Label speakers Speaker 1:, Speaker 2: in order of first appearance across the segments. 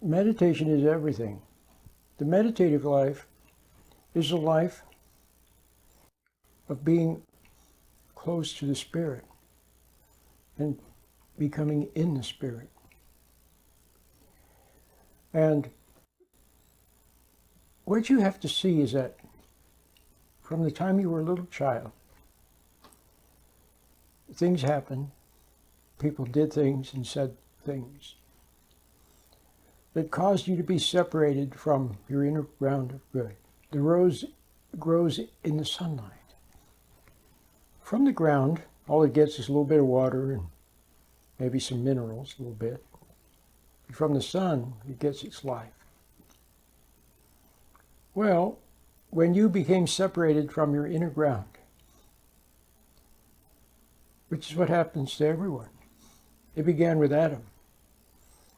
Speaker 1: Meditation is everything. The meditative life is a life of being close to the Spirit and becoming in the Spirit. And what you have to see is that from the time you were a little child, things happened, people did things and said things that caused you to be separated from your inner ground of good. The rose grows in the sunlight. From the ground, all it gets is a little bit of water and maybe some minerals, a little bit. From the sun, it gets its life. Well, when you became separated from your inner ground, which is what happens to everyone, it began with Adam.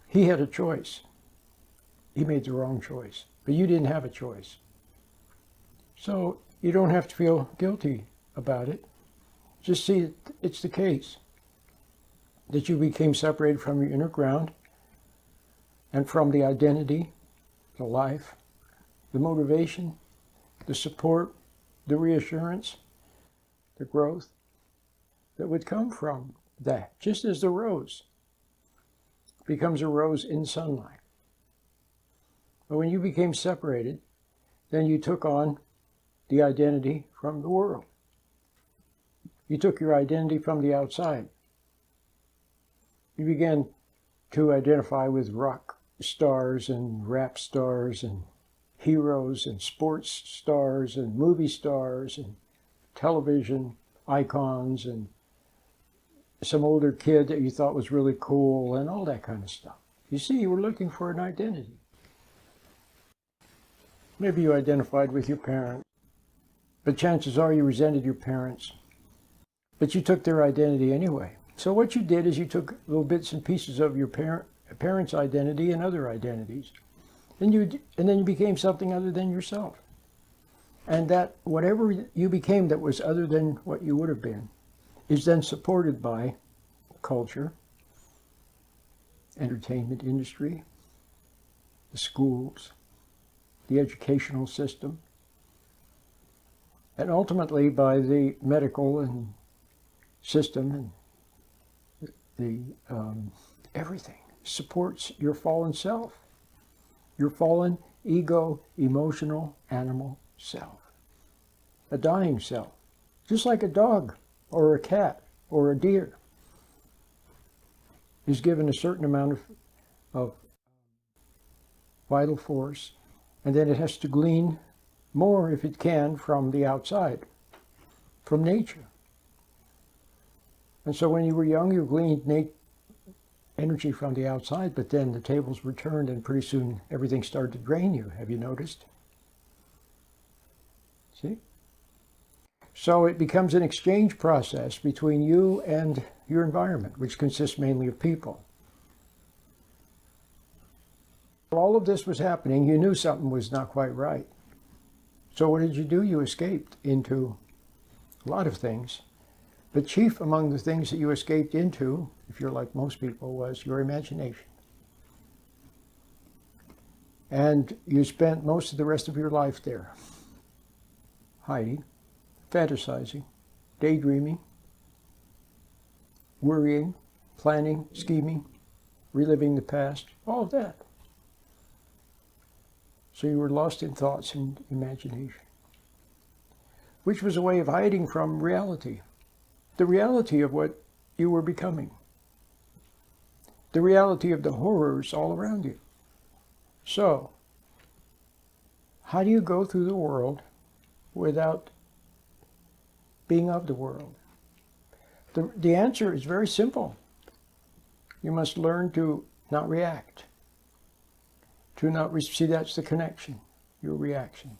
Speaker 1: He had a choice. He made the wrong choice, but you didn't have a choice. So you don't have to feel guilty about it. Just see it's the case that you became separated from your inner ground and from the identity, the life, the motivation, the support, the reassurance, the growth that would come from that, just as the rose becomes a rose in sunlight. But when you became separated, then you took on the identity from the world. You took your identity from the outside. You began to identify with rock stars and rap stars and heroes and sports stars and movie stars and television icons and some older kid that you thought was really cool and all that kind of stuff. You see, you were looking for an identity. Maybe you identified with your parents, but chances are you resented your parents. But you took their identity anyway. So what you did is you took little bits and pieces of your parents' identity and other identities. And then you became something other than yourself. And that whatever you became that was other than what you would have been is then supported by culture, entertainment industry, the schools, the educational system, and ultimately by the medical and system and the everything supports your fallen self, your fallen ego, emotional, animal self, a dying self, just like a dog or a cat or a deer is given a certain amount of vital force, and then it has to glean more if it can from the outside, from nature. And so when you were young, you gleaned energy from the outside, but then the tables were turned and pretty soon everything started to drain you. Have you noticed? See? So it becomes an exchange process between you and your environment, which consists mainly of people. All of this was happening. You knew something was not quite right. So what did you do? You escaped into a lot of things. But chief among the things that you escaped into, if you're like most people, was your imagination. And you spent most of the rest of your life there, hiding, fantasizing, daydreaming, worrying, planning, scheming, reliving the past, all of that. So you were lost in thoughts and imagination, which was a way of hiding from reality, the reality of what you were becoming, the reality of the horrors all around you. So, how do you go through the world without being of the world? The answer is very simple. You must learn to not react. To not see, that's the connection, your reaction.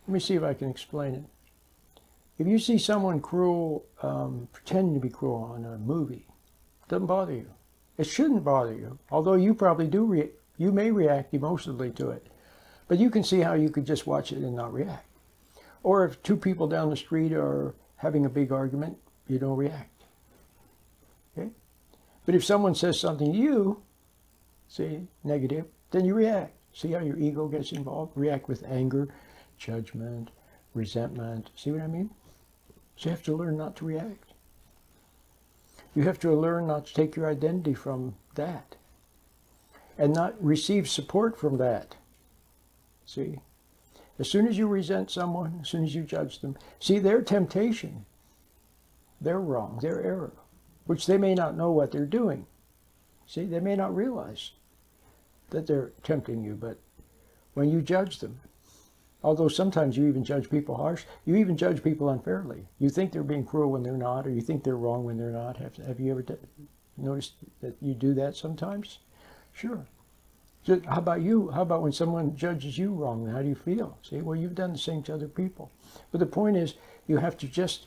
Speaker 1: Let me see if I can explain it. If you see someone cruel, pretending to be cruel on a movie, it doesn't bother you. It shouldn't bother you, although you probably do. You may react emotionally to it, but you can see how you could just watch it and not react. Or if two people down the street are having a big argument, you don't react. Okay? But if someone says something to you, say negative, then you react. See how your ego gets involved? React with anger, judgment, resentment. See what I mean? So you have to learn not to react. You have to learn not to take your identity from that and not receive support from that. See? As soon as you resent someone, as soon as you judge them, see their temptation, their wrong, their error, which they may not know what they're doing. See, they may not realize that they're tempting you, but when you judge them, although sometimes you even judge people harsh, you even judge people unfairly. You think they're being cruel when they're not, or you think they're wrong when they're not. Have you ever noticed that you do that sometimes? Sure. So how about you? How about when someone judges you wrongly? How do you feel? See, well, you've done the same to other people. But the point is, you have to just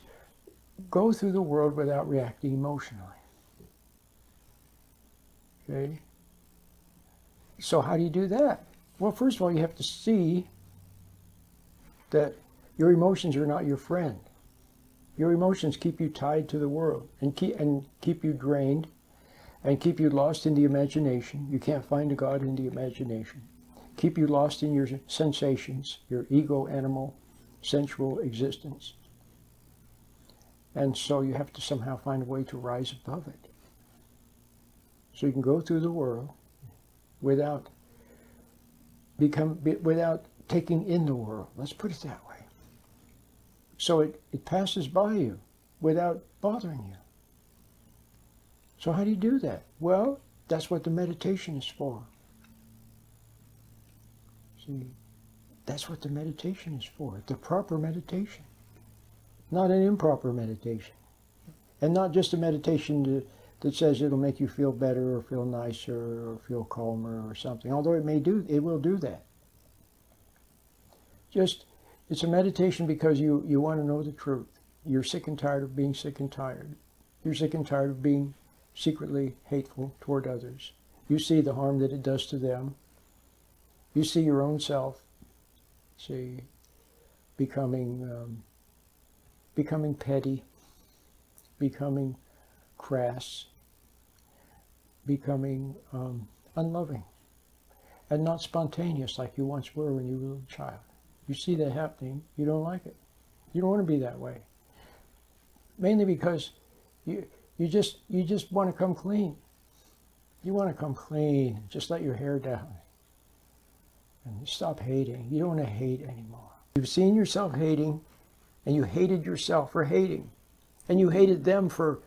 Speaker 1: go through the world without reacting emotionally. Okay? So how do you do that? Well, first of all, you have to see that your emotions are not your friend. Your emotions keep you tied to the world and keep you drained and keep you lost in the imagination. You can't find a God in the imagination. Keep you lost in your sensations, your ego, animal, sensual existence. And so you have to somehow find a way to rise above it. So you can go through the world without taking in the world. Let's put it that way. So it passes by you without bothering you. So how do you do that? Well, that's what the meditation is for. See, that's what the meditation is for. The proper meditation. Not an improper meditation. And not just a meditation that says it'll make you feel better or feel nicer or feel calmer or something. Although it will do that. Just, it's a meditation because you want to know the truth. You're sick and tired of being sick and tired. You're sick and tired of being secretly hateful toward others. You see the harm that it does to them. You see your own self, see, becoming petty, becoming crass, becoming unloving, and not spontaneous like you once were when you were a little child. You see that happening, you don't like it. You don't want to be that way. Mainly because you just want to come clean. You want to come clean, just let your hair down. And stop hating. You don't want to hate anymore. You've seen yourself hating, and you hated yourself for hating. And you hated them for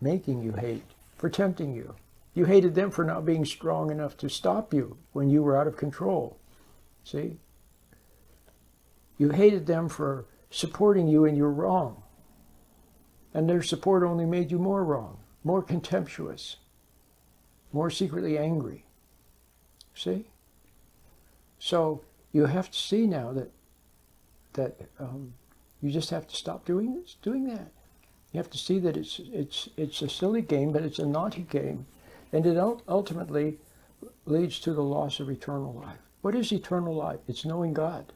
Speaker 1: making you hate, for tempting you. You hated them for not being strong enough to stop you when you were out of control. See? You hated them for supporting you in your wrong. And their support only made you more wrong, more contemptuous, more secretly angry. See? So you have to see now that you just have to stop doing that. You have to see that it's a silly game, but it's a naughty game, and it ultimately leads to the loss of eternal life. What is eternal life? It's knowing God.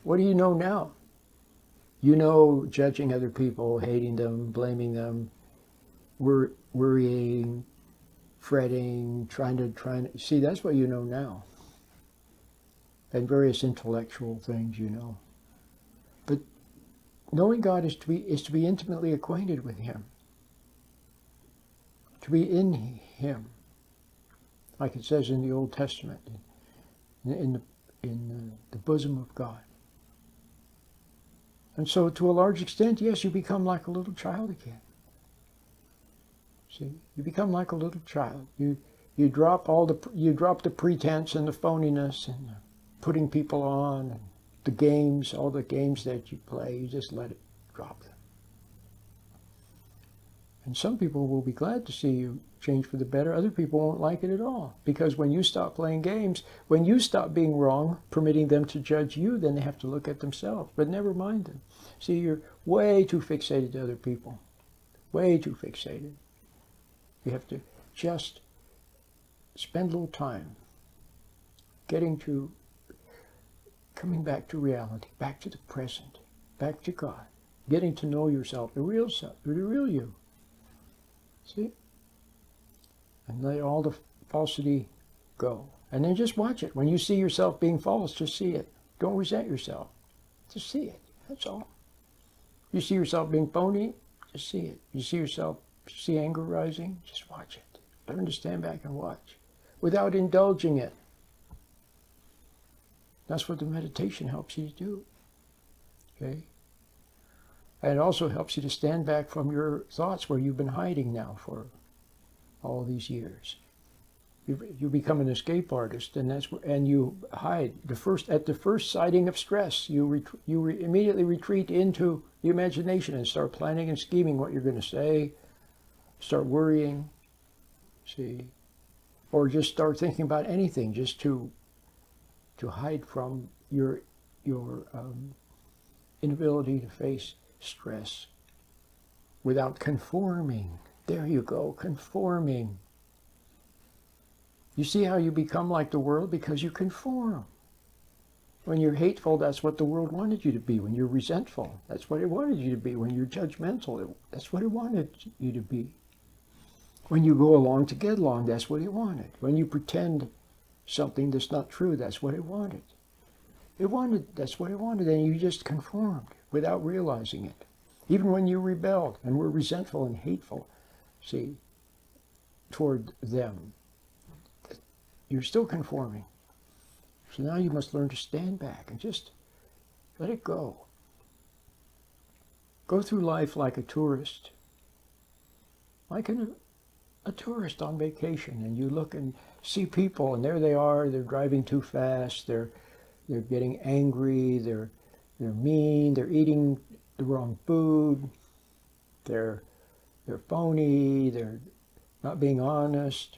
Speaker 1: What do you know now? You know judging other people, hating them, blaming them, worrying, fretting, trying to see, that's what you know now. And various intellectual things you know. But knowing God is to be intimately acquainted with Him. To be in Him. Like it says in the Old Testament, in the bosom of God. And so to a large extent, yes, you become like a little child again. See, you become like a little child. You drop the pretense and the phoniness and the putting people on and the games, all the games that you play, you just let it drop them. And some people will be glad to see you change for the better. Other people won't like it at all. Because when you stop playing games, when you stop being wrong, permitting them to judge you, then they have to look at themselves. But never mind them. See, you're way too fixated to other people. Way too fixated. You have to just spend a little time coming back to reality, back to the present, back to God, getting to know yourself, the real self, the real you. See? And let all the falsity go. And then just watch it. When you see yourself being false, just see it. Don't resent yourself. Just see it. That's all. You see yourself being phony, just see it. You see anger rising, just watch it. Learn to stand back and watch without indulging it. That's what the meditation helps you to do. Okay? And it also helps you to stand back from your thoughts where you've been hiding now for all these years. You become an escape artist, and you hide. At the first sighting of stress, you immediately retreat into the imagination and start planning and scheming what you're going to say. Start worrying, see, or just start thinking about anything, just to hide from your inability to face stress without conforming. There you go, conforming. You see how you become like the world? Because you conform. When you're hateful, that's what the world wanted you to be. When you're resentful, that's what it wanted you to be. When you're judgmental, that's what it wanted you to be. When you go along to get along, that's what it wanted. When you pretend something that's not true, that's what it wanted. That's what it wanted, and you just conformed without realizing it. Even when you rebelled and were resentful and hateful, see, toward them, you're still conforming. So now you must learn to stand back and just let it go. Go through life like a tourist, like a tourist on vacation, and you look and see people, and there they are. They're driving too fast. They're getting angry. They're mean. They're eating the wrong food. They're phony. They're not being honest.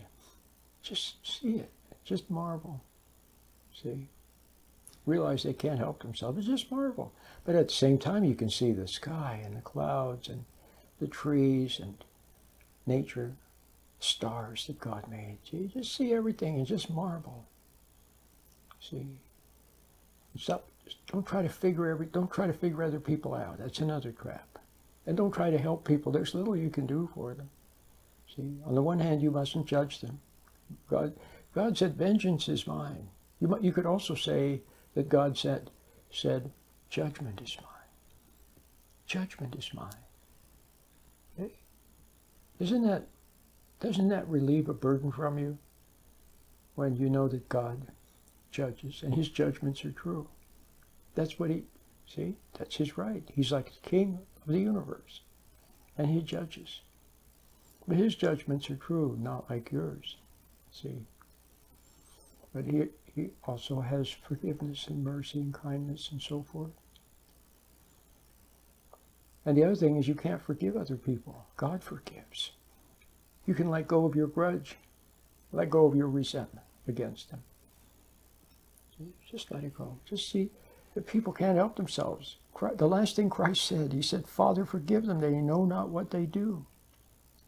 Speaker 1: Just see it. Just marvel. See? Realize they can't help themselves. Just marvel. But at the same time, you can see the sky and the clouds and the trees and nature, stars that God made. You just see everything and just marvel. See? Don't try to figure other people out. That's another trap. And don't try to help people. There's little you can do for them. See? On the one hand, you mustn't judge them. God said, vengeance is mine. You could also say that God said, judgment is mine. Judgment is mine. Okay? Doesn't that relieve a burden from you when you know that God judges and his judgments are true? That's his right. He's like the king of the universe, and he judges. But his judgments are true, not like yours. See? But he also has forgiveness and mercy and kindness and so forth. And the other thing is you can't forgive other people. God forgives. You can let go of your grudge. Let go of your resentment against them. Just let it go. Just see that people can't help themselves. The last thing Christ said, he said, Father, forgive them. They know not what they do.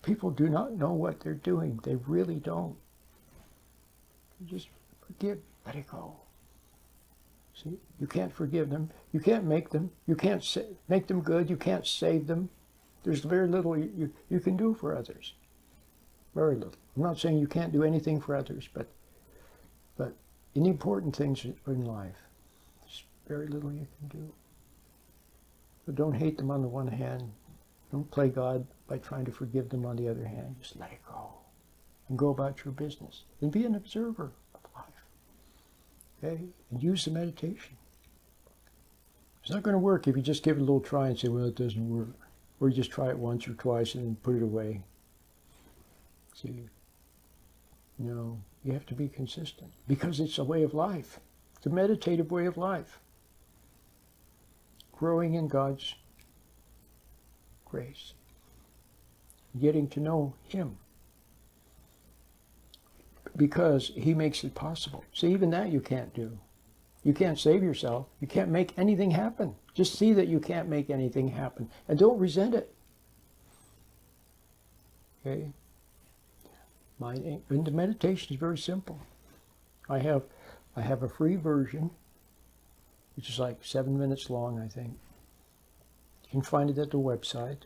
Speaker 1: People do not know what they're doing. They really don't. Just forgive. Let it go. See, you can't forgive them. You can't make them. You can't make them good. You can't save them. There's very little you can do for others. Very little. I'm not saying you can't do anything for others, but in the important things in life, there's very little you can do. So don't hate them on the one hand. Don't play God by trying to forgive them on the other hand. Just let it go and go about your business and be an observer of life. Okay? And use the meditation. It's not going to work if you just give it a little try and say, well, it doesn't work. Or you just try it once or twice and then put it away. See? No, you have to be consistent because it's a way of life. It's a meditative way of life. Growing in God's grace. Getting to know him. Because he makes it possible. See, even that you can't do. You can't save yourself. You can't make anything happen. Just see that you can't make anything happen. And don't resent it. Okay? And the meditation is very simple. I have a free version, which is like 7 minutes long, I think. You can find it at the website.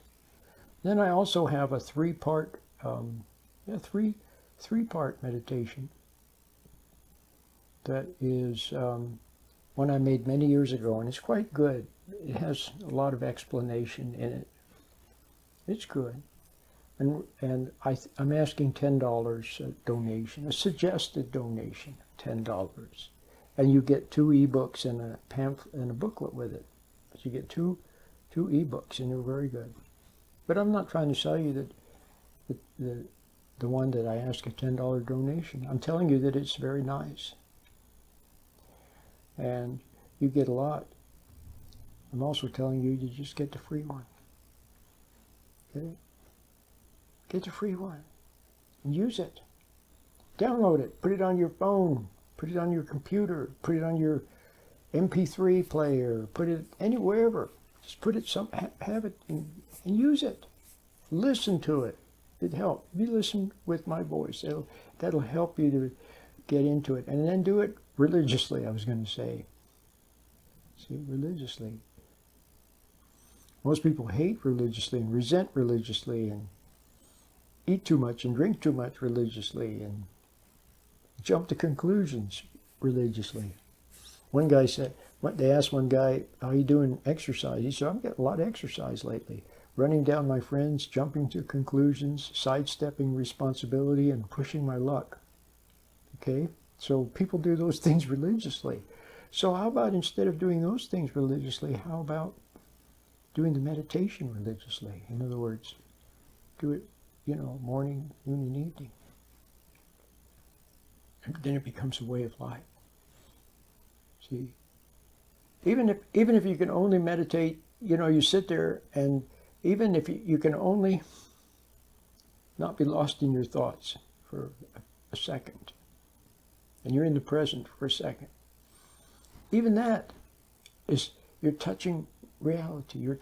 Speaker 1: Then I also have a three-part meditation. that is one I made many years ago, and it's quite good. It has a lot of explanation in it. It's good. And I'm asking $10 donation, a suggested donation, $10. And you get 2 ebooks and a pamphlet and a booklet with it. But you get two ebooks, and they're very good. But I'm not trying to sell you that the one that I ask a $10 donation. I'm telling you that it's very nice. And you get a lot. I'm also telling you just get the free one. Okay? Get the free one and use it. Download it. Put it on your phone. Put it on your computer. Put it on your MP3 player. Put it anywhere. Just put it have it and use it. Listen to it. It helps. You listen with my voice. That'll help you to get into it. And then do it religiously, I was going to say. See, religiously. Most people hate religiously and resent religiously and eat too much and drink too much religiously and jump to conclusions religiously. One guy said, they asked one guy, how you doing exercise? He said, I'm getting a lot of exercise lately. Running down my friends, jumping to conclusions, sidestepping responsibility, and pushing my luck. Okay? So people do those things religiously. So how about instead of doing those things religiously, how about doing the meditation religiously? In other words, do it, morning, noon, and evening. And then it becomes a way of life. See? Even if you can only meditate, you sit there, and even if you can only not be lost in your thoughts for a second, and you're in the present for a second, even that is, you're touching reality. You're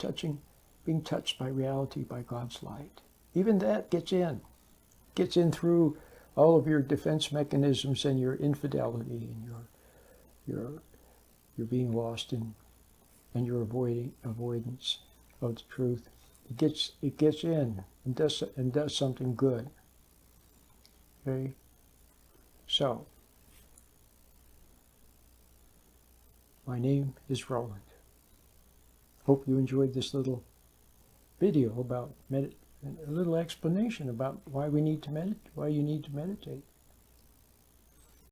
Speaker 1: being touched by reality, by God's light. Even that gets in through all of your defense mechanisms and your infidelity and your being lost in, and your avoidance of the truth. It gets in and does something good. Okay? So, my name is Roland. Hope you enjoyed this little video about a little explanation about why you need to meditate.